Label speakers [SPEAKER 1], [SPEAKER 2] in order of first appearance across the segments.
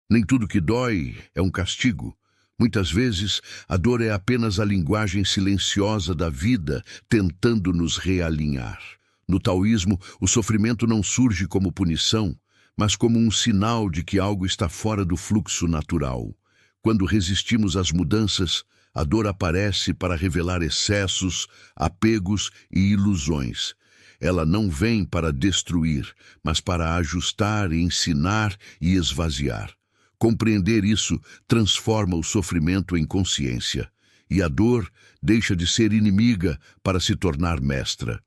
[SPEAKER 1] Nem tudo que dói é um castigo. Muitas vezes, a dor é apenas a linguagem silenciosa da vida tentando nos realinhar. No taoísmo, o sofrimento não surge como punição, mas como um sinal de que algo está fora do fluxo natural. Quando resistimos às mudanças, a dor aparece para revelar excessos, apegos e ilusões. Ela não vem para destruir, mas para ajustar, ensinar e esvaziar. Compreender isso transforma o sofrimento em consciência, e a dor deixa de ser inimiga para se tornar mestra.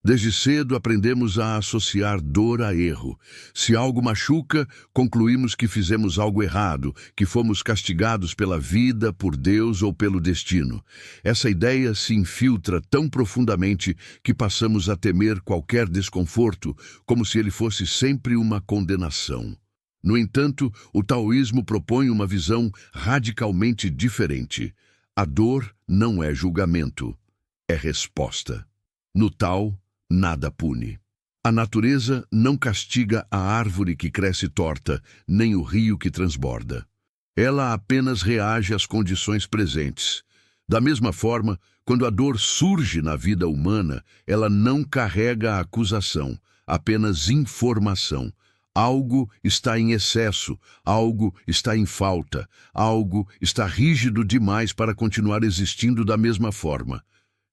[SPEAKER 1] Desde cedo aprendemos a associar dor a erro. Se algo machuca, concluímos que fizemos algo errado, que fomos castigados pela vida, por Deus ou pelo destino. Essa ideia se infiltra tão profundamente que passamos a temer qualquer desconforto, como se ele fosse sempre uma condenação. No entanto, o taoísmo propõe uma visão radicalmente diferente. A dor não é julgamento, é resposta. No Tao, nada pune. A natureza não castiga a árvore que cresce torta, nem o rio que transborda. Ela apenas reage às condições presentes. Da mesma forma, quando a dor surge na vida humana, ela não carrega a acusação, apenas informação. Algo está em excesso, algo está em falta, algo está rígido demais para continuar existindo da mesma forma.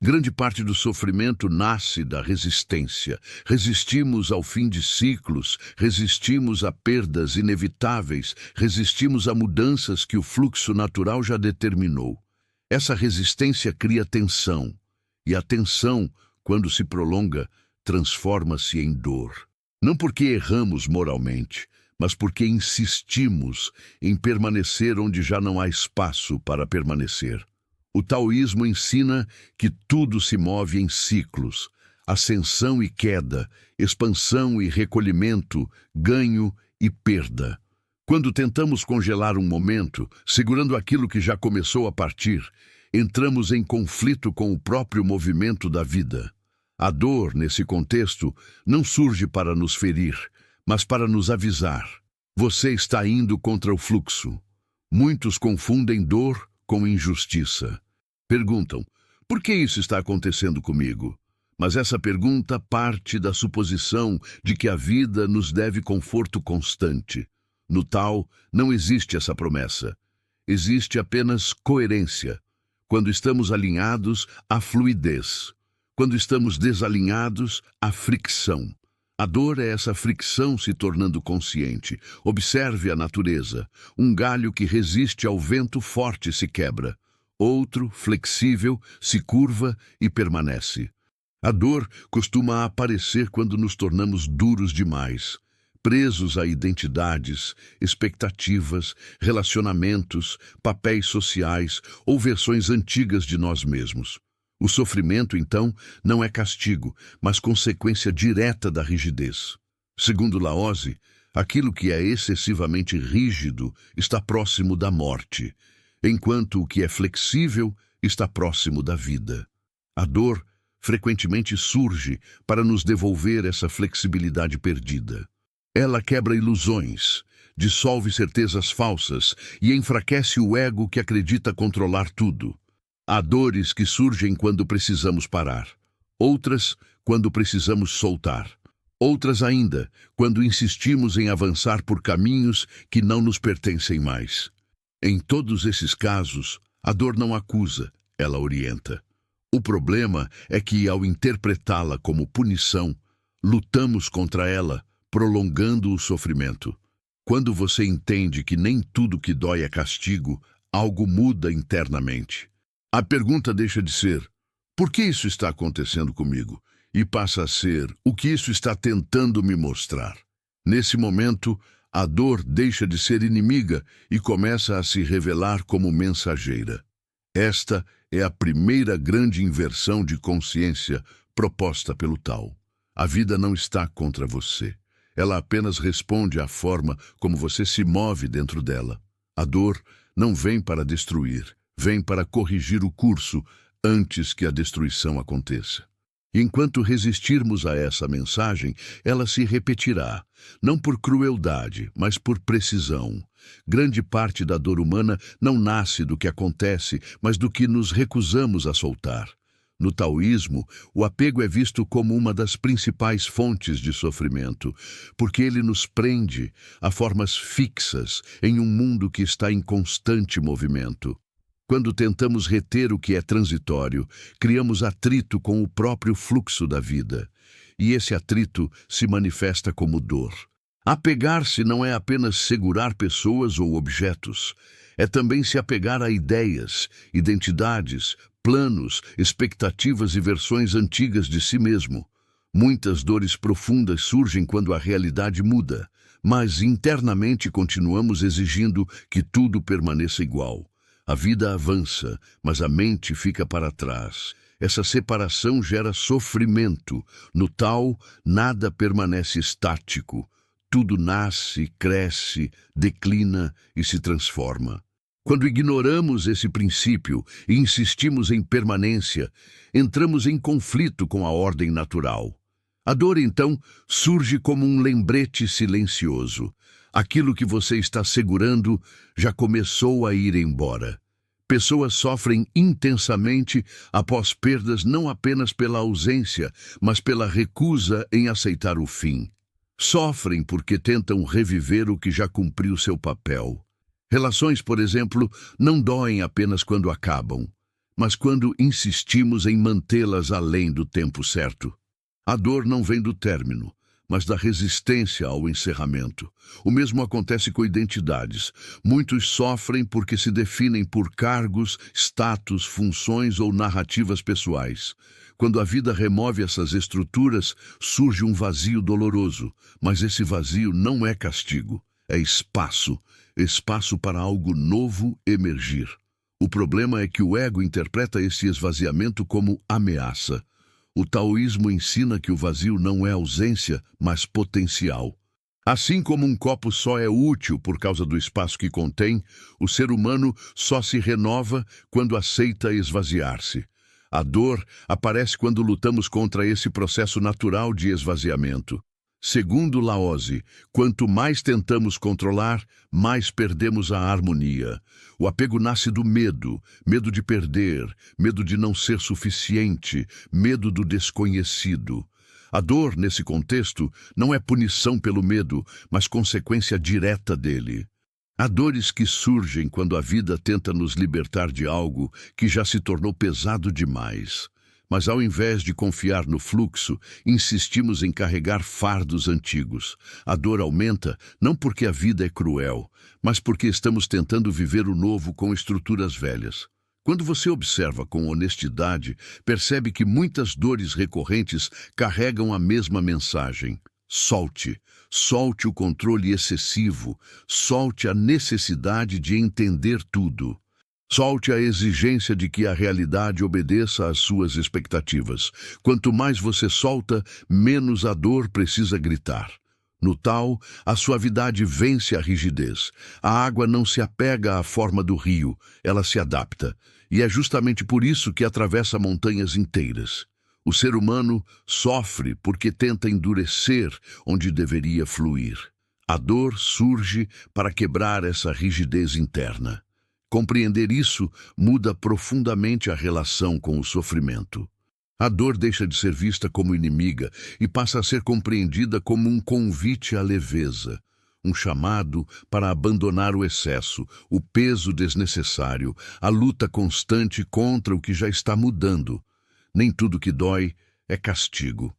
[SPEAKER 1] Grande parte do sofrimento nasce da resistência. Resistimos ao fim de ciclos, resistimos a perdas inevitáveis, resistimos a mudanças que o fluxo natural já determinou. Essa resistência cria tensão, e a tensão, quando se prolonga, transforma-se em dor. Não porque erramos moralmente, mas porque insistimos em permanecer onde já não há espaço para permanecer. O taoísmo ensina que tudo se move em ciclos, ascensão e queda, expansão e recolhimento, ganho e perda. Quando tentamos congelar um momento, segurando aquilo que já começou a partir, entramos em conflito com o próprio movimento da vida. A dor, nesse contexto, não surge para nos ferir, mas para nos avisar. Você está indo contra o fluxo. Muitos confundem dor com injustiça. Perguntam, por que isso está acontecendo comigo? Mas essa pergunta parte da suposição de que a vida nos deve conforto constante. No Tao, não existe essa promessa. Existe apenas coerência. Quando estamos alinhados, há fluidez. Quando estamos desalinhados, há fricção. A dor é essa fricção se tornando consciente. Observe a natureza. Um galho que resiste ao vento forte se quebra. Outro, flexível, se curva e permanece. A dor costuma aparecer quando nos tornamos duros demais, presos a identidades, expectativas, relacionamentos, papéis sociais ou versões antigas de nós mesmos. O sofrimento, então, não é castigo, mas consequência direta da rigidez. Segundo Laozi, aquilo que é excessivamente rígido está próximo da morte, enquanto o que é flexível está próximo da vida. A dor frequentemente surge para nos devolver essa flexibilidade perdida. Ela quebra ilusões, dissolve certezas falsas e enfraquece o ego que acredita controlar tudo. Há dores que surgem quando precisamos parar, outras quando precisamos soltar, outras ainda quando insistimos em avançar por caminhos que não nos pertencem mais. Em todos esses casos, a dor não acusa, ela orienta. O problema é que, ao interpretá-la como punição, lutamos contra ela, prolongando o sofrimento. Quando você entende que nem tudo que dói é castigo, algo muda internamente. A pergunta deixa de ser, por que isso está acontecendo comigo? E passa a ser, o que isso está tentando me mostrar? Nesse momento, a dor deixa de ser inimiga e começa a se revelar como mensageira. Esta é a primeira grande inversão de consciência proposta pelo Tao. A vida não está contra você. Ela apenas responde à forma como você se move dentro dela. A dor não vem para destruir, vem para corrigir o curso antes que a destruição aconteça. Enquanto resistirmos a essa mensagem, ela se repetirá, não por crueldade, mas por precisão. Grande parte da dor humana não nasce do que acontece, mas do que nos recusamos a soltar. No taoísmo, o apego é visto como uma das principais fontes de sofrimento, porque ele nos prende a formas fixas em um mundo que está em constante movimento. Quando tentamos reter o que é transitório, criamos atrito com o próprio fluxo da vida. E esse atrito se manifesta como dor. Apegar-se não é apenas segurar pessoas ou objetos. É também se apegar a ideias, identidades, planos, expectativas e versões antigas de si mesmo. Muitas dores profundas surgem quando a realidade muda, mas internamente continuamos exigindo que tudo permaneça igual. A vida avança, mas a mente fica para trás. Essa separação gera sofrimento. No Tao, nada permanece estático. Tudo nasce, cresce, declina e se transforma. Quando ignoramos esse princípio e insistimos em permanência, entramos em conflito com a ordem natural. A dor, então, surge como um lembrete silencioso. Aquilo que você está segurando já começou a ir embora. Pessoas sofrem intensamente após perdas não apenas pela ausência, mas pela recusa em aceitar o fim. Sofrem porque tentam reviver o que já cumpriu seu papel. Relações, por exemplo, não doem apenas quando acabam, mas quando insistimos em mantê-las além do tempo certo. A dor não vem do término, mas da resistência ao encerramento. O mesmo acontece com identidades. Muitos sofrem porque se definem por cargos, status, funções ou narrativas pessoais. Quando a vida remove essas estruturas, surge um vazio doloroso, mas esse vazio não é castigo, é espaço, espaço para algo novo emergir. O problema é que o ego interpreta esse esvaziamento como ameaça. O taoísmo ensina que o vazio não é ausência, mas potencial. Assim como um copo só é útil por causa do espaço que contém, o ser humano só se renova quando aceita esvaziar-se. A dor aparece quando lutamos contra esse processo natural de esvaziamento. Segundo Laozi, quanto mais tentamos controlar, mais perdemos a harmonia. O apego nasce do medo, medo de perder, medo de não ser suficiente, medo do desconhecido. A dor, nesse contexto, não é punição pelo medo, mas consequência direta dele. Há dores que surgem quando a vida tenta nos libertar de algo que já se tornou pesado demais. Mas ao invés de confiar no fluxo, insistimos em carregar fardos antigos. A dor aumenta não porque a vida é cruel, mas porque estamos tentando viver o novo com estruturas velhas. Quando você observa com honestidade, percebe que muitas dores recorrentes carregam a mesma mensagem. Solte. Solte o controle excessivo. Solte a necessidade de entender tudo. Solte a exigência de que a realidade obedeça às suas expectativas. Quanto mais você solta, menos a dor precisa gritar. No Tao, a suavidade vence a rigidez. A água não se apega à forma do rio, ela se adapta. E é justamente por isso que atravessa montanhas inteiras. O ser humano sofre porque tenta endurecer onde deveria fluir. A dor surge para quebrar essa rigidez interna. Compreender isso muda profundamente a relação com o sofrimento. A dor deixa de ser vista como inimiga e passa a ser compreendida como um convite à leveza, um chamado para abandonar o excesso, o peso desnecessário, a luta constante contra o que já está mudando. Nem tudo que dói é castigo.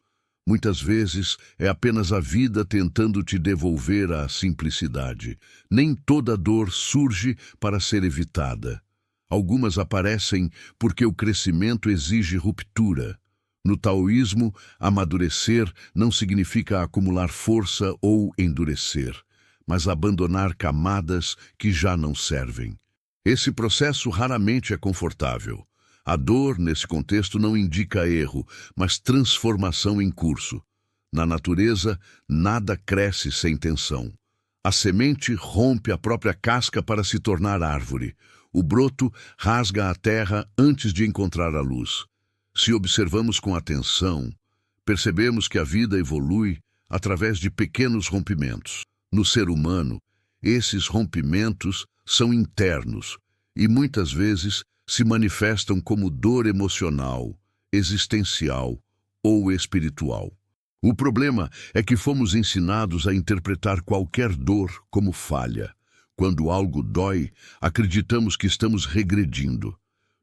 [SPEAKER 1] Muitas vezes é apenas a vida tentando te devolver à simplicidade. Nem toda dor surge para ser evitada. Algumas aparecem porque o crescimento exige ruptura. No taoísmo, amadurecer não significa acumular força ou endurecer, mas abandonar camadas que já não servem. Esse processo raramente é confortável. A dor, nesse contexto, não indica erro, mas transformação em curso. Na natureza, nada cresce sem tensão. A semente rompe a própria casca para se tornar árvore. O broto rasga a terra antes de encontrar a luz. Se observamos com atenção, percebemos que a vida evolui através de pequenos rompimentos. No ser humano, esses rompimentos são internos e muitas vezes se manifestam como dor emocional, existencial ou espiritual. O problema é que fomos ensinados a interpretar qualquer dor como falha. Quando algo dói, acreditamos que estamos regredindo.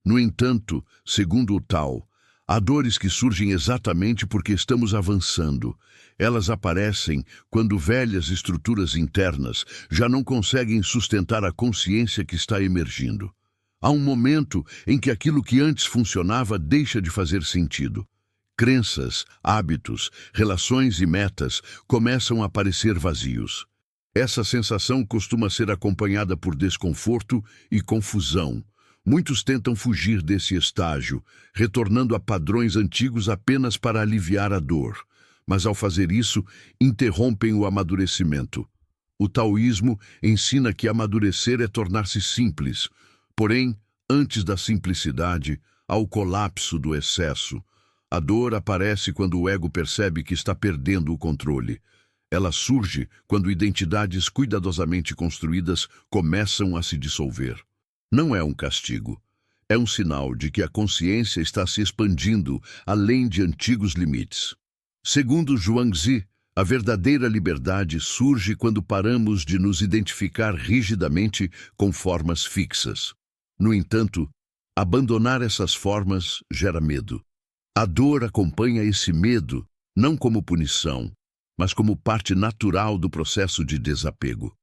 [SPEAKER 1] No entanto, segundo o Tao, há dores que surgem exatamente porque estamos avançando. Elas aparecem quando velhas estruturas internas já não conseguem sustentar a consciência que está emergindo. Há um momento em que aquilo que antes funcionava deixa de fazer sentido. Crenças, hábitos, relações e metas começam a parecer vazios. Essa sensação costuma ser acompanhada por desconforto e confusão. Muitos tentam fugir desse estágio, retornando a padrões antigos apenas para aliviar a dor. Mas ao fazer isso, interrompem o amadurecimento. O taoísmo ensina que amadurecer é tornar-se simples. Porém, antes da simplicidade, há o colapso do excesso. A dor aparece quando o ego percebe que está perdendo o controle. Ela surge quando identidades cuidadosamente construídas começam a se dissolver. Não é um castigo. É um sinal de que a consciência está se expandindo além de antigos limites. Segundo Zhuangzi, a verdadeira liberdade surge quando paramos de nos identificar rigidamente com formas fixas. No entanto, abandonar essas formas gera medo. A dor acompanha esse medo, não como punição, mas como parte natural do processo de desapego.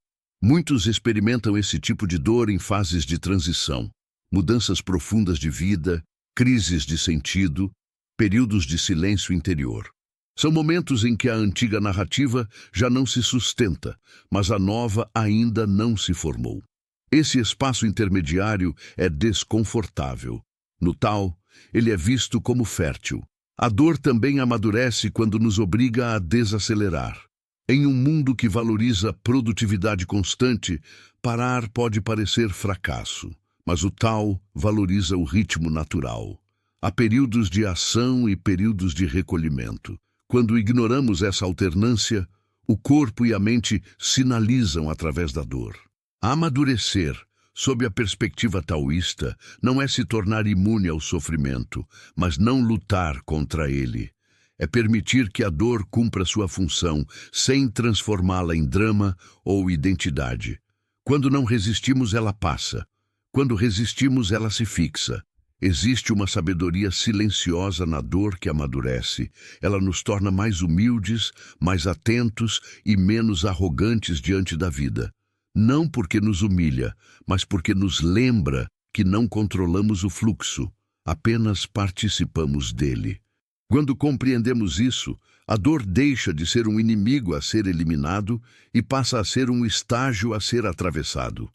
[SPEAKER 1] Muitos experimentam esse tipo de dor em fases de transição, mudanças profundas de vida, crises de sentido, períodos de silêncio interior. São momentos em que a antiga narrativa já não se sustenta, mas a nova ainda não se formou. Esse espaço intermediário é desconfortável. No Tao, ele é visto como fértil. A dor também amadurece quando nos obriga a desacelerar. Em um mundo que valoriza produtividade constante, parar pode parecer fracasso, mas o Tao valoriza o ritmo natural. Há períodos de ação e períodos de recolhimento. Quando ignoramos essa alternância, o corpo e a mente sinalizam através da dor. Amadurecer, sob a perspectiva taoísta, não é se tornar imune ao sofrimento, mas não lutar contra ele. É permitir que a dor cumpra sua função, sem transformá-la em drama ou identidade. Quando não resistimos, ela passa. Quando resistimos, ela se fixa. Existe uma sabedoria silenciosa na dor que amadurece. Ela nos torna mais humildes, mais atentos e menos arrogantes diante da vida. Não porque nos humilha, mas porque nos lembra que não controlamos o fluxo, apenas participamos dele. Quando compreendemos isso, a dor deixa de ser um inimigo a ser eliminado e passa a ser um estágio a ser atravessado.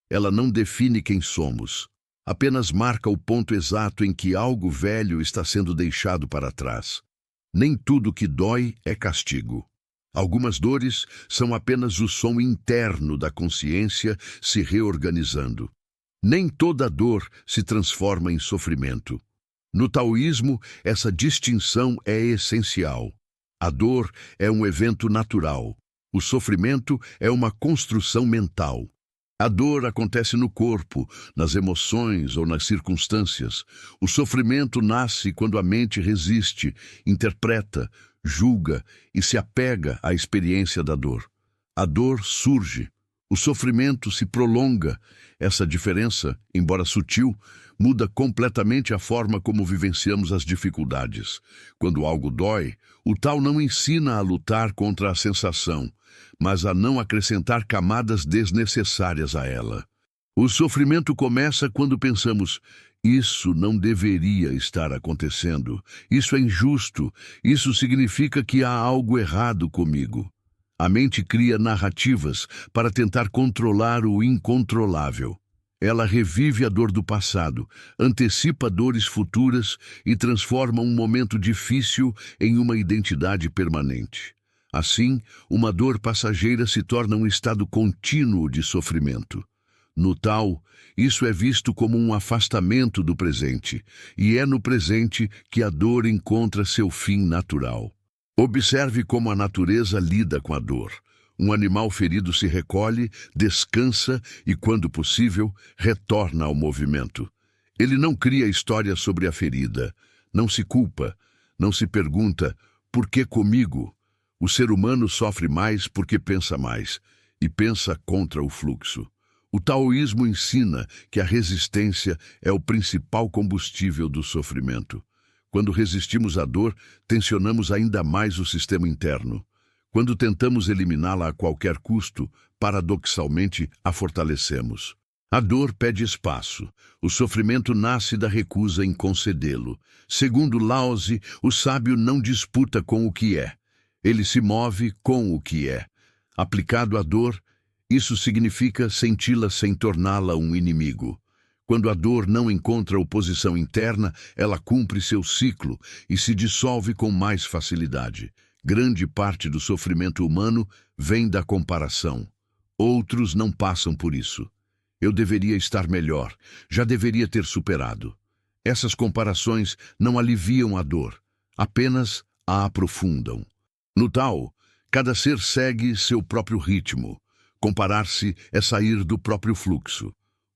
[SPEAKER 1] Ela não define quem somos, apenas marca o ponto exato em que algo velho está sendo deixado para trás. Nem tudo que dói é castigo. Algumas dores são apenas o som interno da consciência se reorganizando. Nem toda dor se transforma em sofrimento. No taoísmo, essa distinção é essencial. A dor é um evento natural. O sofrimento é uma construção mental. A dor acontece no corpo, nas emoções ou nas circunstâncias. O sofrimento nasce quando a mente resiste, interpreta, julga e se apega à experiência da dor. A dor surge, o sofrimento se prolonga. Essa diferença, embora sutil, muda completamente a forma como vivenciamos as dificuldades. Quando algo dói, o Tao não ensina a lutar contra a sensação, mas a não acrescentar camadas desnecessárias a ela. O sofrimento começa quando pensamos: isso não deveria estar acontecendo, isso é injusto, isso significa que há algo errado comigo. A mente cria narrativas para tentar controlar o incontrolável. Ela revive a dor do passado, antecipa dores futuras e transforma um momento difícil em uma identidade permanente. Assim, uma dor passageira se torna um estado contínuo de sofrimento. No Tao, isso é visto como um afastamento do presente, e é no presente que a dor encontra seu fim natural. Observe como a natureza lida com a dor. Um animal ferido se recolhe, descansa e, quando possível, retorna ao movimento. Ele não cria história sobre a ferida, não se culpa, não se pergunta, por que comigo? O ser humano sofre mais porque pensa mais, e pensa contra o fluxo. O taoísmo ensina que a resistência é o principal combustível do sofrimento. Quando resistimos à dor, tensionamos ainda mais o sistema interno. Quando tentamos eliminá-la a qualquer custo, paradoxalmente a fortalecemos. A dor pede espaço. O sofrimento nasce da recusa em concedê-lo. Segundo Laozi, o sábio não disputa com o que é. Ele se move com o que é. Aplicado à dor, isso significa senti-la sem torná-la um inimigo. Quando a dor não encontra oposição interna, ela cumpre seu ciclo e se dissolve com mais facilidade. Grande parte do sofrimento humano vem da comparação. Outros não passam por isso. Eu deveria estar melhor, já deveria ter superado. Essas comparações não aliviam a dor, apenas a aprofundam. No Tao, cada ser segue seu próprio ritmo. Comparar-se é sair do próprio fluxo.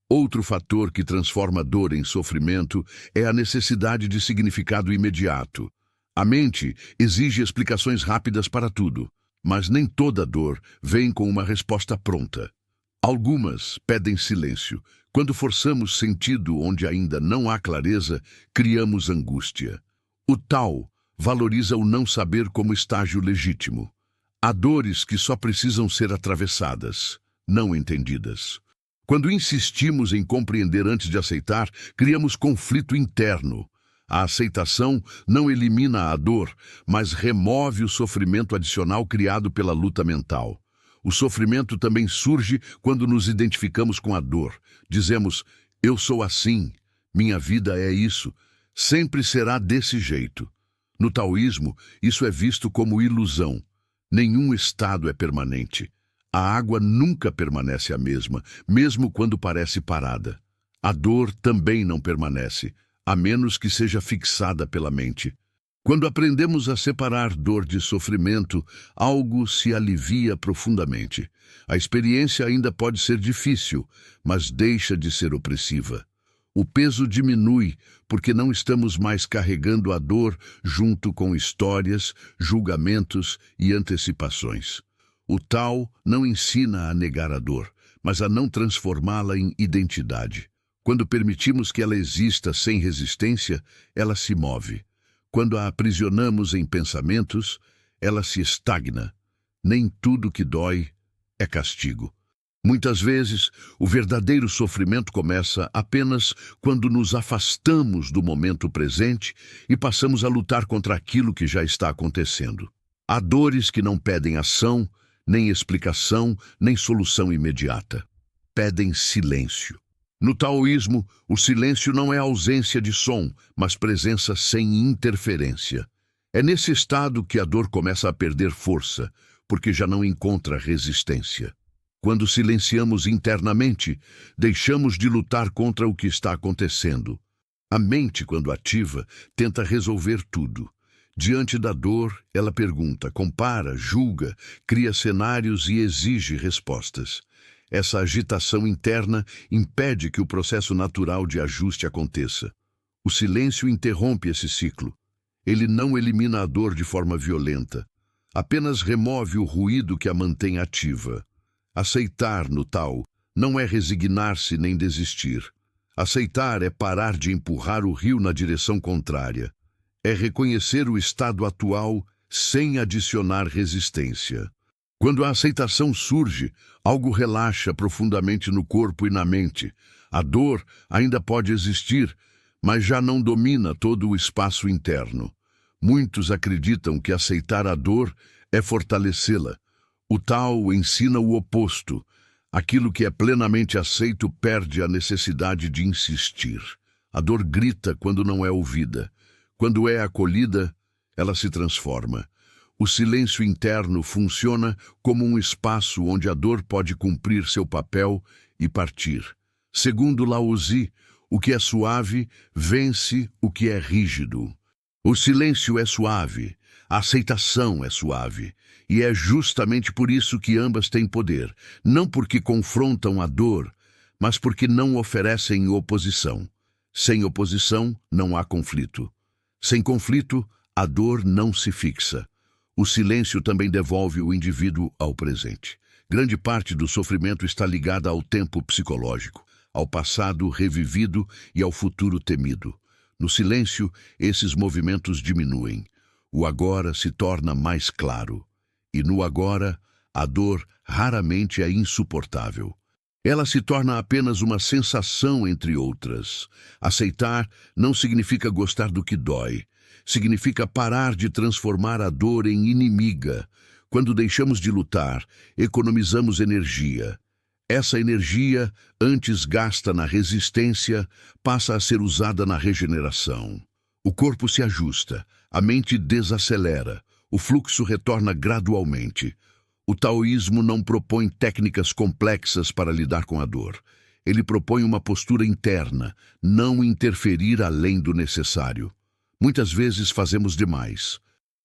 [SPEAKER 1] Outro fator que transforma a dor em sofrimento é a necessidade de significado imediato. A mente exige explicações rápidas para tudo, mas nem toda dor vem com uma resposta pronta. Algumas pedem silêncio. Quando forçamos sentido onde ainda não há clareza, criamos angústia. O Tao valoriza o não saber como estágio legítimo. Há dores que só precisam ser atravessadas, não entendidas. Quando insistimos em compreender antes de aceitar, criamos conflito interno. A aceitação não elimina a dor, mas remove o sofrimento adicional criado pela luta mental. O sofrimento também surge quando nos identificamos com a dor. Dizemos, eu sou assim, minha vida é isso, sempre será desse jeito. No taoísmo, isso é visto como ilusão. Nenhum estado é permanente. A água nunca permanece a mesma, mesmo quando parece parada. A dor também não permanece, a menos que seja fixada pela mente. Quando aprendemos a separar dor de sofrimento, algo se alivia profundamente. A experiência ainda pode ser difícil, mas deixa de ser opressiva. O peso diminui porque não estamos mais carregando a dor junto com histórias, julgamentos e antecipações. O Tao não ensina a negar a dor, mas a não transformá-la em identidade. Quando permitimos que ela exista sem resistência, ela se move. Quando a aprisionamos em pensamentos, ela se estagna. Nem tudo que dói é castigo. Muitas vezes, o verdadeiro sofrimento começa apenas quando nos afastamos do momento presente e passamos a lutar contra aquilo que já está acontecendo. Há dores que não pedem ação, nem explicação, nem solução imediata. Pedem silêncio. No taoísmo, o silêncio não é ausência de som, mas presença sem interferência. É nesse estado que a dor começa a perder força, porque já não encontra resistência. Quando silenciamos internamente, deixamos de lutar contra o que está acontecendo. A mente, quando ativa, tenta resolver tudo. Diante da dor, ela pergunta, compara, julga, cria cenários e exige respostas. Essa agitação interna impede que o processo natural de ajuste aconteça. O silêncio interrompe esse ciclo. Ele não elimina a dor de forma violenta, apenas remove o ruído que a mantém ativa. Aceitar no Tao não é resignar-se nem desistir. Aceitar é parar de empurrar o rio na direção contrária. É reconhecer o estado atual sem adicionar resistência. Quando a aceitação surge, algo relaxa profundamente no corpo e na mente. A dor ainda pode existir, mas já não domina todo o espaço interno. Muitos acreditam que aceitar a dor é fortalecê-la. O Tao ensina o oposto. Aquilo que é plenamente aceito perde a necessidade de insistir. A dor grita quando não é ouvida. Quando é acolhida, ela se transforma. O silêncio interno funciona como um espaço onde a dor pode cumprir seu papel e partir. Segundo Lao Tzu, o que é suave vence o que é rígido. O silêncio é suave, a aceitação é suave, e é justamente por isso que ambas têm poder, não porque confrontam a dor, mas porque não oferecem oposição. Sem oposição, não há conflito. Sem conflito, a dor não se fixa. O silêncio também devolve o indivíduo ao presente. Grande parte do sofrimento está ligada ao tempo psicológico, ao passado revivido e ao futuro temido. No silêncio, esses movimentos diminuem. O agora se torna mais claro. E no agora, a dor raramente é insuportável. Ela se torna apenas uma sensação entre outras. Aceitar não significa gostar do que dói. Significa parar de transformar a dor em inimiga. Quando deixamos de lutar, economizamos energia. Essa energia, antes gasta na resistência, passa a ser usada na regeneração. O corpo se ajusta, a mente desacelera, o fluxo retorna gradualmente. O taoísmo não propõe técnicas complexas para lidar com a dor. Ele propõe uma postura interna, não interferir além do necessário. Muitas vezes fazemos demais.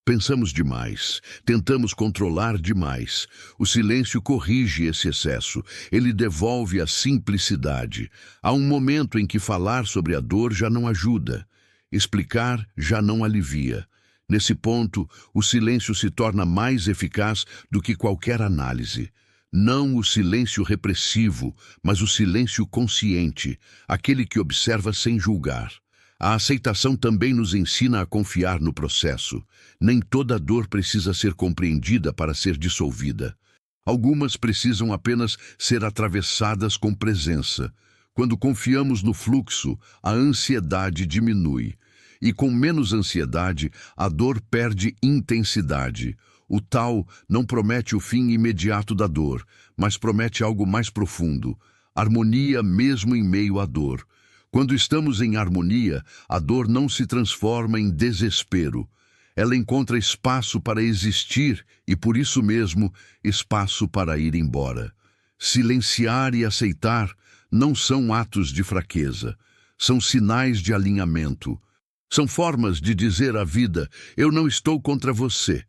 [SPEAKER 1] Pensamos demais, tentamos controlar demais. O silêncio corrige esse excesso, ele devolve a simplicidade. Há um momento em que falar sobre a dor já não ajuda, explicar já não alivia. Nesse ponto, o silêncio se torna mais eficaz do que qualquer análise. Não o silêncio repressivo, mas o silêncio consciente, aquele que observa sem julgar. A aceitação também nos ensina a confiar no processo. Nem toda dor precisa ser compreendida para ser dissolvida. Algumas precisam apenas ser atravessadas com presença. Quando confiamos no fluxo, a ansiedade diminui. E com menos ansiedade, a dor perde intensidade. O Tao não promete o fim imediato da dor, mas promete algo mais profundo. Harmonia mesmo em meio à dor. Quando estamos em harmonia, a dor não se transforma em desespero. Ela encontra espaço para existir e, por isso mesmo, espaço para ir embora. Silenciar e aceitar não são atos de fraqueza, são sinais de alinhamento. São formas de dizer à vida: eu não estou contra você.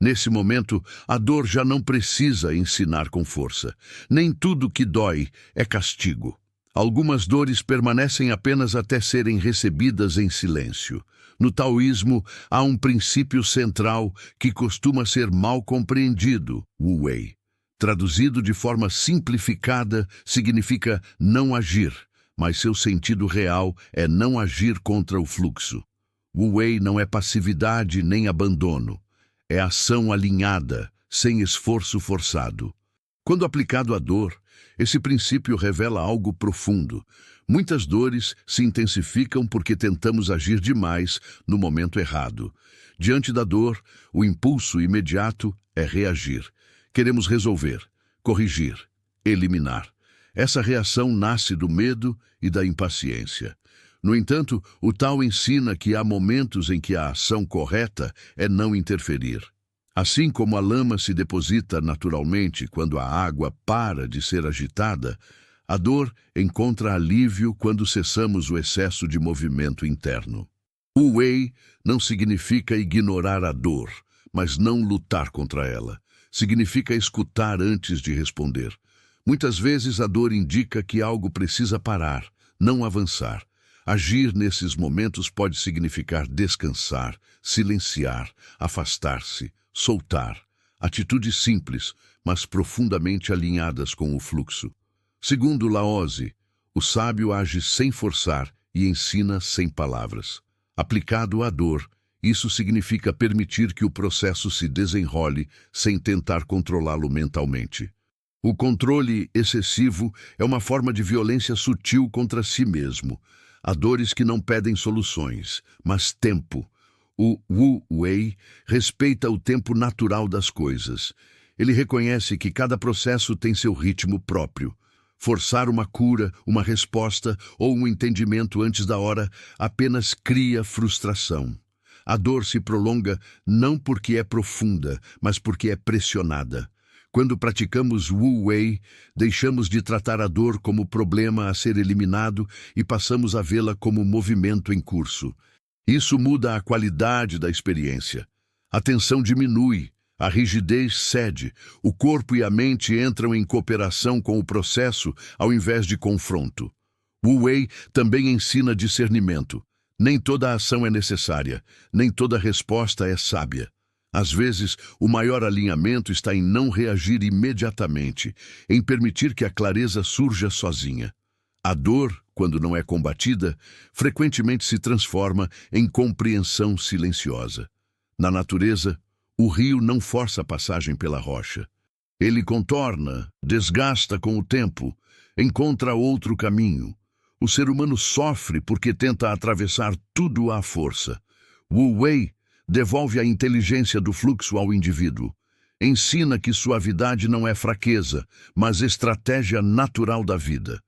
[SPEAKER 1] Nesse momento, a dor já não precisa ensinar com força. Nem tudo que dói é castigo. Algumas dores permanecem apenas até serem recebidas em silêncio. No taoísmo, há um princípio central que costuma ser mal compreendido, Wu Wei. Traduzido de forma simplificada, significa não agir, mas seu sentido real é não agir contra o fluxo. Wu Wei não é passividade nem abandono. É ação alinhada, sem esforço forçado. Quando aplicado à dor, esse princípio revela algo profundo. Muitas dores se intensificam porque tentamos agir demais no momento errado. Diante da dor, o impulso imediato é reagir. Queremos resolver, corrigir, eliminar. Essa reação nasce do medo e da impaciência. No entanto, o Tao ensina que há momentos em que a ação correta é não interferir. Assim como a lama se deposita naturalmente quando a água para de ser agitada, a dor encontra alívio quando cessamos o excesso de movimento interno. Wu Wei não significa ignorar a dor, mas não lutar contra ela. Significa escutar antes de responder. Muitas vezes a dor indica que algo precisa parar, não avançar. Agir nesses momentos pode significar descansar, silenciar, afastar-se, soltar. Atitudes simples, mas profundamente alinhadas com o fluxo. Segundo Lao Tzu, o sábio age sem forçar e ensina sem palavras. Aplicado à dor, isso significa permitir que o processo se desenrole sem tentar controlá-lo mentalmente. O controle excessivo é uma forma de violência sutil contra si mesmo. Há dores que não pedem soluções, mas tempo. O Wu Wei respeita o tempo natural das coisas. Ele reconhece que cada processo tem seu ritmo próprio. Forçar uma cura, uma resposta ou um entendimento antes da hora apenas cria frustração. A dor se prolonga não porque é profunda, mas porque é pressionada. Quando praticamos Wu Wei, deixamos de tratar a dor como problema a ser eliminado e passamos a vê-la como movimento em curso. Isso muda a qualidade da experiência. A tensão diminui, a rigidez cede, o corpo e a mente entram em cooperação com o processo ao invés de confronto. Wu Wei também ensina discernimento. Nem toda ação é necessária, nem toda resposta é sábia. Às vezes, o maior alinhamento está em não reagir imediatamente, em permitir que a clareza surja sozinha. A dor, quando não é combatida, frequentemente se transforma em compreensão silenciosa. Na natureza, o rio não força a passagem pela rocha. Ele contorna, desgasta com o tempo, encontra outro caminho. O ser humano sofre porque tenta atravessar tudo à força. Wu Wei devolve a inteligência do fluxo ao indivíduo. Ensina que suavidade não é fraqueza, mas estratégia natural da vida.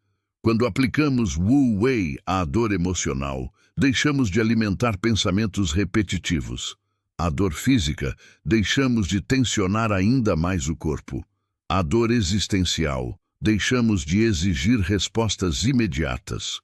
[SPEAKER 1] Quando aplicamos Wu Wei à dor emocional, deixamos de alimentar pensamentos repetitivos. A dor física, deixamos de tensionar ainda mais o corpo. A dor existencial, deixamos de exigir respostas imediatas.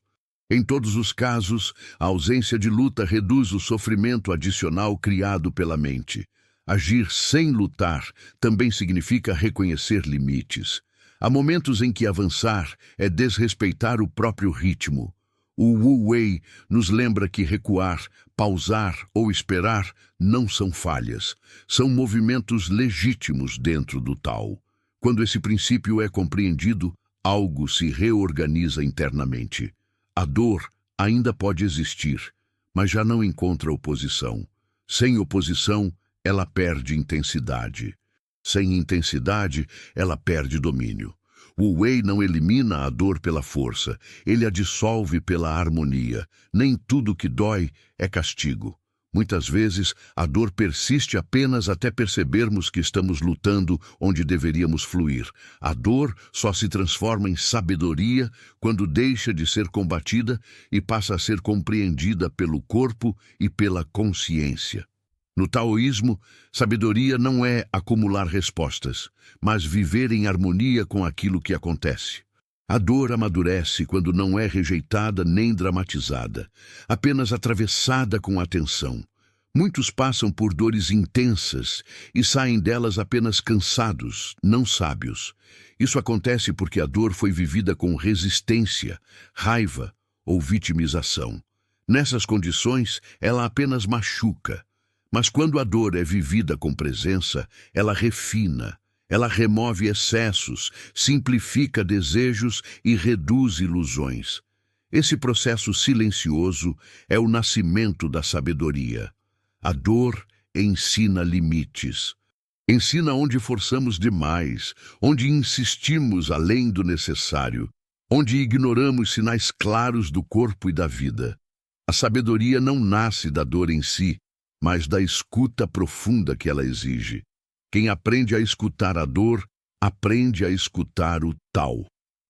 [SPEAKER 1] Em todos os casos, a ausência de luta reduz o sofrimento adicional criado pela mente. Agir sem lutar também significa reconhecer limites. Há momentos em que avançar é desrespeitar o próprio ritmo. O Wu Wei nos lembra que recuar, pausar ou esperar não são falhas, são movimentos legítimos dentro do Tao. Quando esse princípio é compreendido, algo se reorganiza internamente. A dor ainda pode existir, mas já não encontra oposição. Sem oposição, ela perde intensidade. Sem intensidade, ela perde domínio. O Wei não elimina a dor pela força, ele a dissolve pela harmonia. Nem tudo que dói é castigo. Muitas vezes, a dor persiste apenas até percebermos que estamos lutando onde deveríamos fluir. A dor só se transforma em sabedoria quando deixa de ser combatida e passa a ser compreendida pelo corpo e pela consciência. No taoísmo, sabedoria não é acumular respostas, mas viver em harmonia com aquilo que acontece. A dor amadurece quando não é rejeitada nem dramatizada, apenas atravessada com atenção. Muitos passam por dores intensas e saem delas apenas cansados, não sábios. Isso acontece porque a dor foi vivida com resistência, raiva ou vitimização. Nessas condições, ela apenas machuca. Mas quando a dor é vivida com presença, ela refina. Ela remove excessos, simplifica desejos e reduz ilusões. Esse processo silencioso é o nascimento da sabedoria. A dor ensina limites. Ensina onde forçamos demais, onde insistimos além do necessário, onde ignoramos sinais claros do corpo e da vida. A sabedoria não nasce da dor em si, mas da escuta profunda que ela exige. Quem aprende a escutar a dor, aprende a escutar o Tao.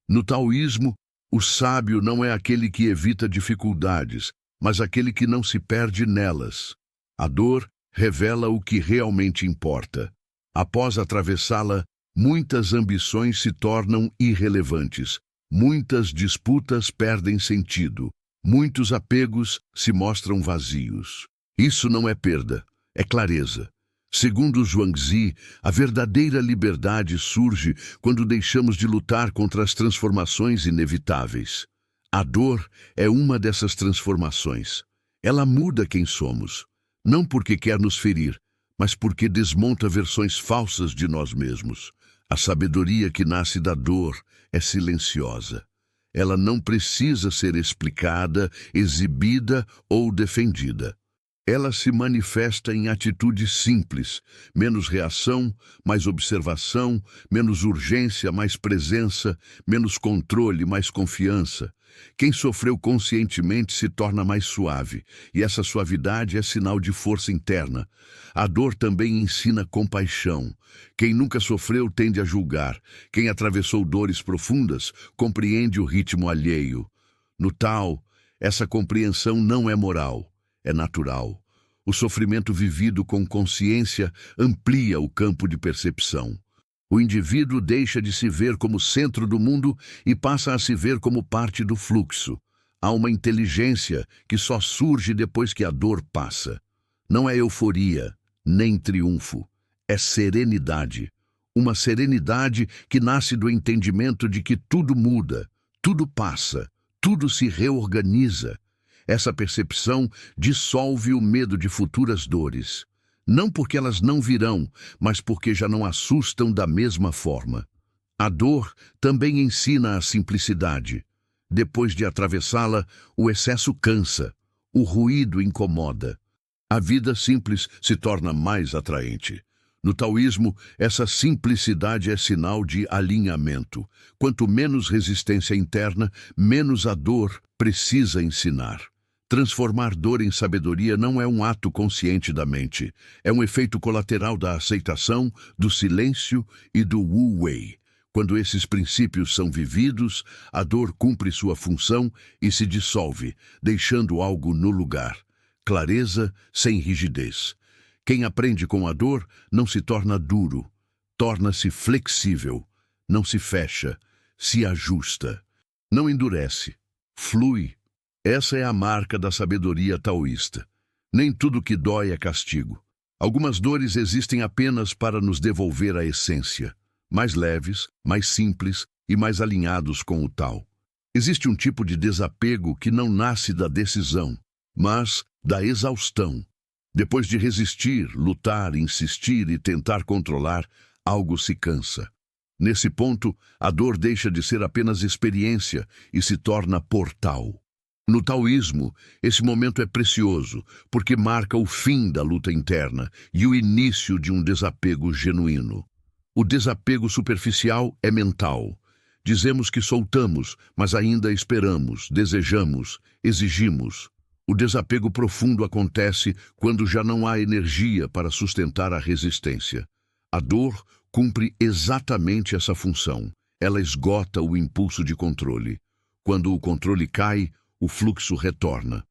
[SPEAKER 1] No taoísmo, o sábio não é aquele que evita dificuldades, mas aquele que não se perde nelas. A dor revela o que realmente importa. Após atravessá-la, muitas ambições se tornam irrelevantes, muitas disputas perdem sentido, muitos apegos se mostram vazios. Isso não é perda, é clareza. Segundo Zhuangzi, a verdadeira liberdade surge quando deixamos de lutar contra as transformações inevitáveis. A dor é uma dessas transformações. Ela muda quem somos, não porque quer nos ferir, mas porque desmonta versões falsas de nós mesmos. A sabedoria que nasce da dor é silenciosa. Ela não precisa ser explicada, exibida ou defendida. Ela se manifesta em atitudes simples, menos reação, mais observação, menos urgência, mais presença, menos controle, mais confiança. Quem sofreu conscientemente se torna mais suave, e essa suavidade é sinal de força interna. A dor também ensina compaixão. Quem nunca sofreu tende a julgar. Quem atravessou dores profundas compreende o ritmo alheio. No Tao, essa compreensão não é moral. É natural. O sofrimento vivido com consciência amplia o campo de percepção. O indivíduo deixa de se ver como centro do mundo e passa a se ver como parte do fluxo. Há uma inteligência que só surge depois que a dor passa. Não é euforia, nem triunfo. É serenidade. Uma serenidade que nasce do entendimento de que tudo muda, tudo passa, tudo se reorganiza. Essa percepção dissolve o medo de futuras dores. Não porque elas não virão, mas porque já não assustam da mesma forma. A dor também ensina a simplicidade. Depois de atravessá-la, o excesso cansa, o ruído incomoda. A vida simples se torna mais atraente. No taoísmo, essa simplicidade é sinal de alinhamento. Quanto menos resistência interna, menos a dor precisa ensinar. Transformar dor em sabedoria não é um ato consciente da mente. É um efeito colateral da aceitação, do silêncio e do wu-wei. Quando esses princípios são vividos, a dor cumpre sua função e se dissolve, deixando algo no lugar. Clareza sem rigidez. Quem aprende com a dor não se torna duro, torna-se flexível, não se fecha, se ajusta, não endurece, flui. Essa é a marca da sabedoria taoísta. Nem tudo que dói é castigo. Algumas dores existem apenas para nos devolver a essência, mais leves, mais simples e mais alinhados com o Tao. Existe um tipo de desapego que não nasce da decisão, mas da exaustão. Depois de resistir, lutar, insistir e tentar controlar, algo se cansa. Nesse ponto, a dor deixa de ser apenas experiência e se torna portal. No taoísmo, esse momento é precioso, porque marca o fim da luta interna e o início de um desapego genuíno. O desapego superficial é mental. Dizemos que soltamos, mas ainda esperamos, desejamos, exigimos. O desapego profundo acontece quando já não há energia para sustentar a resistência. A dor cumpre exatamente essa função. Ela esgota o impulso de controle. Quando o controle cai, o fluxo retorna.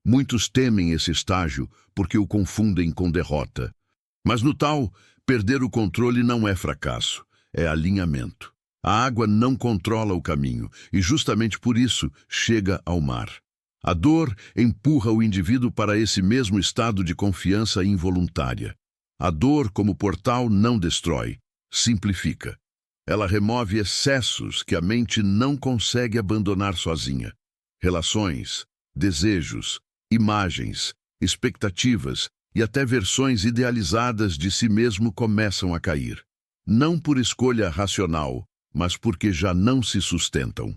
[SPEAKER 1] Muitos temem esse estágio porque o confundem com derrota. Mas no Tao, perder o controle não é fracasso, é alinhamento. A água não controla o caminho e justamente por isso chega ao mar. A dor empurra o indivíduo para esse mesmo estado de confiança involuntária. A dor, como portal, não destrói, simplifica. Ela remove excessos que a mente não consegue abandonar sozinha. Relações, desejos, imagens, expectativas e até versões idealizadas de si mesmo começam a cair. Não por escolha racional, mas porque já não se sustentam.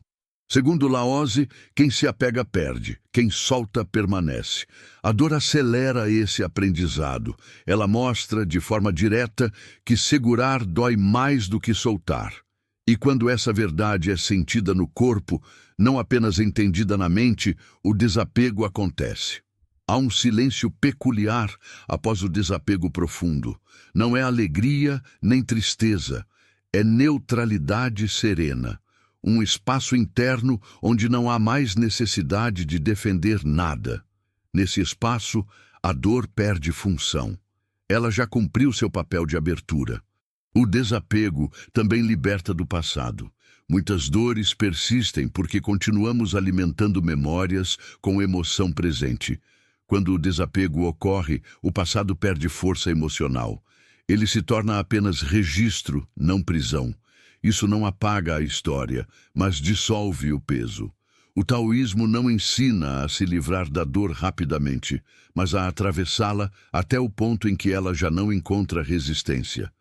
[SPEAKER 1] Segundo Laozi, quem se apega perde, quem solta permanece. A dor acelera esse aprendizado. Ela mostra, de forma direta, que segurar dói mais do que soltar. E quando essa verdade é sentida no corpo, não apenas entendida na mente, o desapego acontece. Há um silêncio peculiar após o desapego profundo. Não é alegria nem tristeza, é neutralidade serena. Um espaço interno onde não há mais necessidade de defender nada. Nesse espaço, a dor perde função. Ela já cumpriu seu papel de abertura. O desapego também liberta do passado. Muitas dores persistem porque continuamos alimentando memórias com emoção presente. Quando o desapego ocorre, o passado perde força emocional. Ele se torna apenas registro, não prisão. Isso não apaga a história, mas dissolve o peso. O taoísmo não ensina a se livrar da dor rapidamente, mas a atravessá-la até o ponto em que ela já não encontra resistência.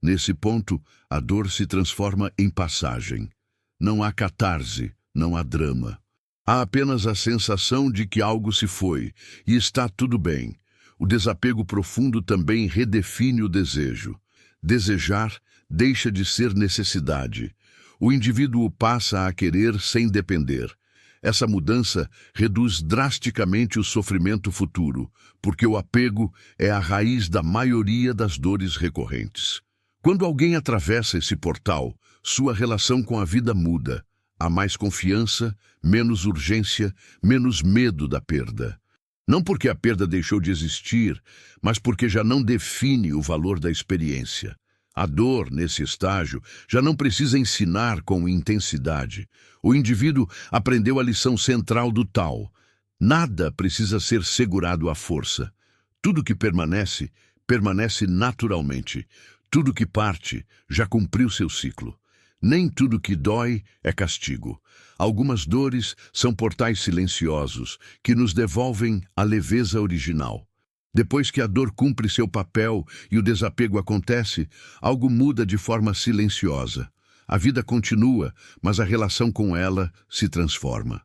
[SPEAKER 1] Nesse ponto, a dor se transforma em passagem. Não há catarse, não há drama. Há apenas a sensação de que algo se foi, e está tudo bem. O desapego profundo também redefine o desejo. Desejar deixa de ser necessidade. O indivíduo passa a querer sem depender. Essa mudança reduz drasticamente o sofrimento futuro, porque o apego é a raiz da maioria das dores recorrentes. Quando alguém atravessa esse portal, sua relação com a vida muda. Há mais confiança, menos urgência, menos medo da perda. Não porque a perda deixou de existir, mas porque já não define o valor da experiência. A dor, nesse estágio, já não precisa ensinar com intensidade. O indivíduo aprendeu a lição central do Tao. Nada precisa ser segurado à força. Tudo que permanece, permanece naturalmente. Tudo que parte, já cumpriu seu ciclo. Nem tudo que dói é castigo. Algumas dores são portais silenciosos que nos devolvem a leveza original. Depois que a dor cumpre seu papel e o desapego acontece, algo muda de forma silenciosa. A vida continua, mas a relação com ela se transforma.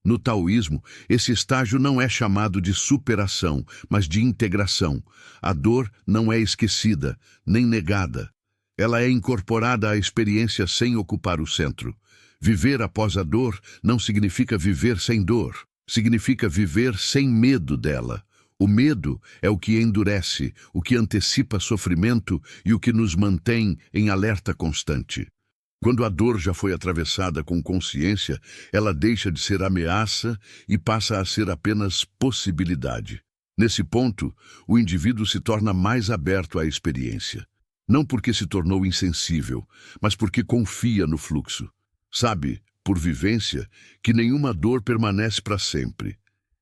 [SPEAKER 1] No taoísmo, esse estágio não é chamado de superação, mas de integração. A dor não é esquecida, nem negada. Ela é incorporada à experiência sem ocupar o centro. Viver após a dor não significa viver sem dor. Significa viver sem medo dela. O medo é o que endurece, o que antecipa sofrimento e o que nos mantém em alerta constante. Quando a dor já foi atravessada com consciência, ela deixa de ser ameaça e passa a ser apenas possibilidade. Nesse ponto, o indivíduo se torna mais aberto à experiência. Não porque se tornou insensível, mas porque confia no fluxo. Sabe, por vivência, que nenhuma dor permanece para sempre.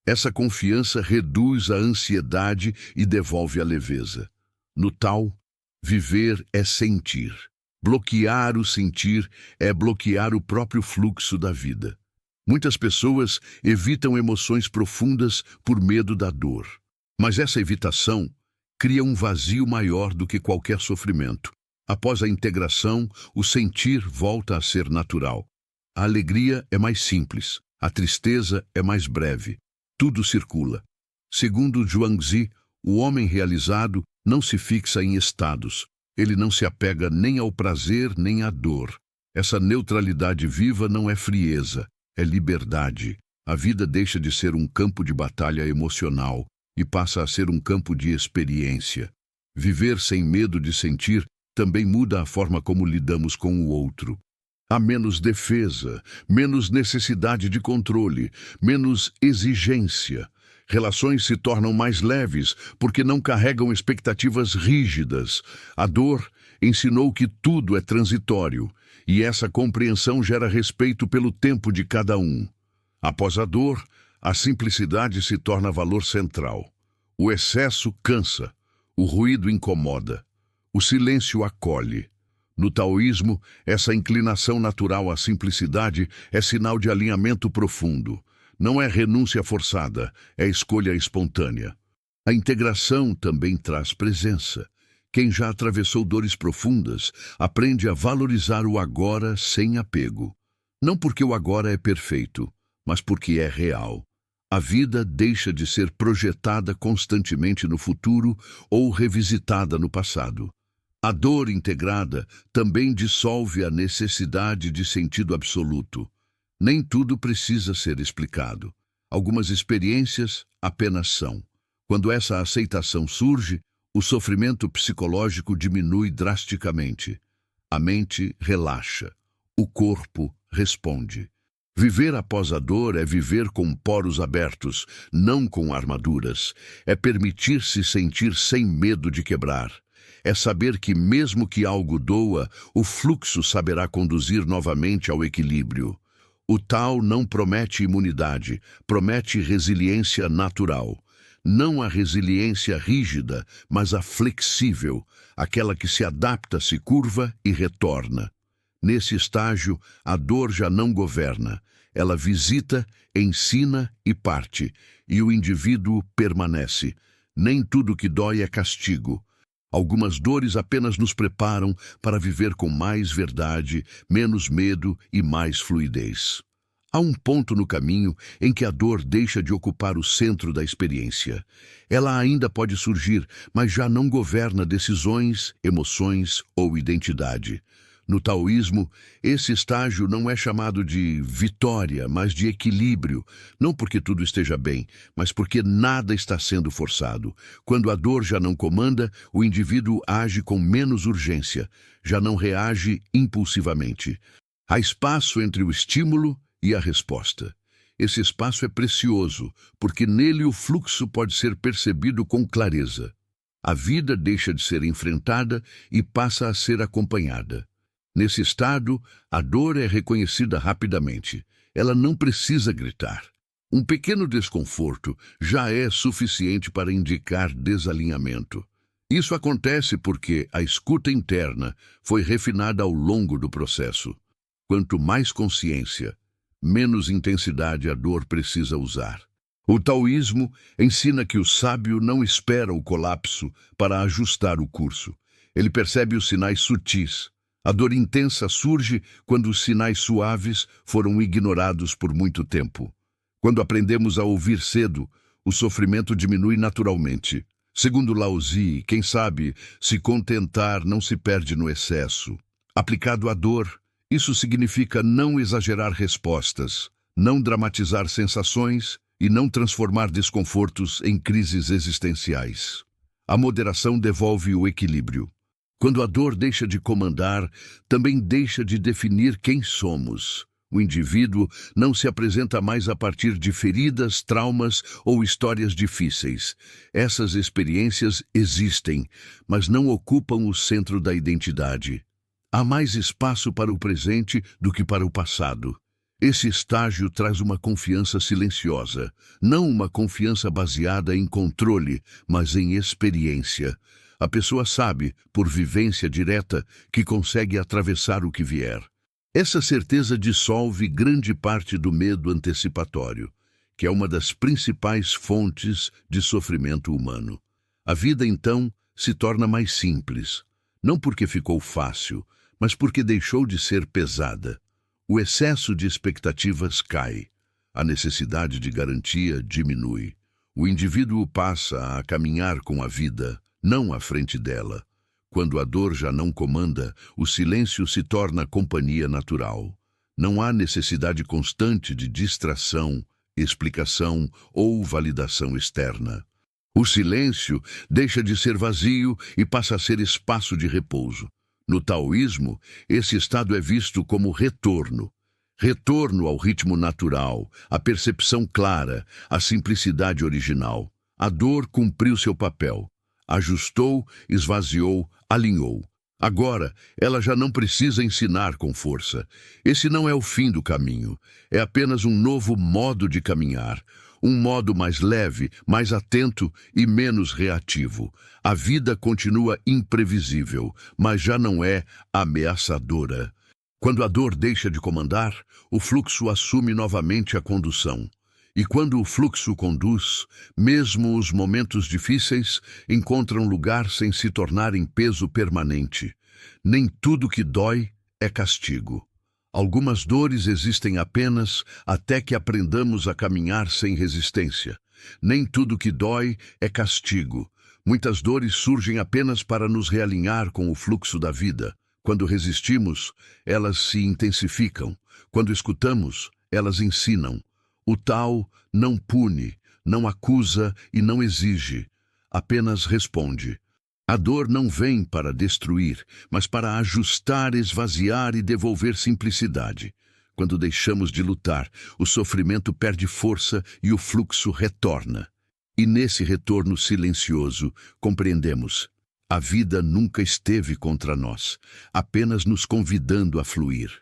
[SPEAKER 1] Essa confiança reduz a ansiedade e devolve a leveza. No Tao, viver é sentir. Bloquear o sentir é bloquear o próprio fluxo da vida. Muitas pessoas evitam emoções profundas por medo da dor. Mas essa evitação cria um vazio maior do que qualquer sofrimento. Após a integração, o sentir volta a ser natural. A alegria é mais simples, a tristeza é mais breve. Tudo circula. Segundo Zhuangzi, o homem realizado não se fixa em estados. Ele não se apega nem ao prazer nem à dor. Essa neutralidade viva não é frieza, é liberdade. A vida deixa de ser um campo de batalha emocional e passa a ser um campo de experiência. Viver sem medo de sentir também muda a forma como lidamos com o outro. Há menos defesa, menos necessidade de controle, menos exigência. Relações se tornam mais leves porque não carregam expectativas rígidas. A dor ensinou que tudo é transitório e essa compreensão gera respeito pelo tempo de cada um. Após a dor, a simplicidade se torna valor central. O excesso cansa, o ruído incomoda, o silêncio acolhe. No taoísmo, essa inclinação natural à simplicidade é sinal de alinhamento profundo. Não é renúncia forçada, é escolha espontânea. A integração também traz presença. Quem já atravessou dores profundas aprende a valorizar o agora sem apego. Não porque o agora é perfeito, mas porque é real. A vida deixa de ser projetada constantemente no futuro ou revisitada no passado. A dor integrada também dissolve a necessidade de sentido absoluto. Nem tudo precisa ser explicado. Algumas experiências apenas são. Quando essa aceitação surge, o sofrimento psicológico diminui drasticamente. A mente relaxa. O corpo responde. Viver após a dor é viver com poros abertos, não com armaduras. É permitir-se sentir sem medo de quebrar. É saber que mesmo que algo doa, o fluxo saberá conduzir novamente ao equilíbrio. O Tao não promete imunidade, promete resiliência natural. Não a resiliência rígida, mas a flexível, aquela que se adapta, se curva e retorna. Nesse estágio, a dor já não governa. Ela visita, ensina e parte, e o indivíduo permanece. Nem tudo que dói é castigo. Algumas dores apenas nos preparam para viver com mais verdade, menos medo e mais fluidez. Há um ponto no caminho em que a dor deixa de ocupar o centro da experiência. Ela ainda pode surgir, mas já não governa decisões, emoções ou identidade. No taoísmo, esse estágio não é chamado de vitória, mas de equilíbrio, não porque tudo esteja bem, mas porque nada está sendo forçado. Quando a dor já não comanda, o indivíduo age com menos urgência, já não reage impulsivamente. Há espaço entre o estímulo e a resposta. Esse espaço é precioso, porque nele o fluxo pode ser percebido com clareza. A vida deixa de ser enfrentada e passa a ser acompanhada. Nesse estado, a dor é reconhecida rapidamente. Ela não precisa gritar. Um pequeno desconforto já é suficiente para indicar desalinhamento. Isso acontece porque a escuta interna foi refinada ao longo do processo. Quanto mais consciência, menos intensidade a dor precisa usar. O taoísmo ensina que o sábio não espera o colapso para ajustar o curso. Ele percebe os sinais sutis. A dor intensa surge quando os sinais suaves foram ignorados por muito tempo. Quando aprendemos a ouvir cedo, o sofrimento diminui naturalmente. Segundo Lao Tzu, quem sabe se contentar não se perde no excesso. Aplicado à dor, isso significa não exagerar respostas, não dramatizar sensações e não transformar desconfortos em crises existenciais. A moderação devolve o equilíbrio. Quando a dor deixa de comandar, também deixa de definir quem somos. O indivíduo não se apresenta mais a partir de feridas, traumas ou histórias difíceis. Essas experiências existem, mas não ocupam o centro da identidade. Há mais espaço para o presente do que para o passado. Esse estágio traz uma confiança silenciosa, não uma confiança baseada em controle, mas em experiência. A pessoa sabe, por vivência direta, que consegue atravessar o que vier. Essa certeza dissolve grande parte do medo antecipatório, que é uma das principais fontes de sofrimento humano. A vida, então, se torna mais simples, não porque ficou fácil, mas porque deixou de ser pesada. O excesso de expectativas cai, a necessidade de garantia diminui. O indivíduo passa a caminhar com a vida, não à frente dela. Quando a dor já não comanda, o silêncio se torna companhia natural. Não há necessidade constante de distração, explicação ou validação externa. O silêncio deixa de ser vazio e passa a ser espaço de repouso. No taoísmo, esse estado é visto como retorno. Retorno ao ritmo natural, à percepção clara, à simplicidade original. A dor cumpriu seu papel. Ajustou, esvaziou, alinhou. Agora, ela já não precisa ensinar com força. Esse não é o fim do caminho. É apenas um novo modo de caminhar. Um modo mais leve, mais atento e menos reativo. A vida continua imprevisível, mas já não é ameaçadora. Quando a dor deixa de comandar, o fluxo assume novamente a condução. E quando o fluxo conduz, mesmo os momentos difíceis encontram lugar sem se tornarem peso permanente. Nem tudo que dói é castigo. Algumas dores existem apenas até que aprendamos a caminhar sem resistência. Nem tudo que dói é castigo. Muitas dores surgem apenas para nos realinhar com o fluxo da vida. Quando resistimos, elas se intensificam. Quando escutamos, elas ensinam. O Tao não pune, não acusa e não exige, apenas responde. A dor não vem para destruir, mas para ajustar, esvaziar e devolver simplicidade. Quando deixamos de lutar, o sofrimento perde força e o fluxo retorna. E nesse retorno silencioso, compreendemos: a vida nunca esteve contra nós, apenas nos convidando a fluir.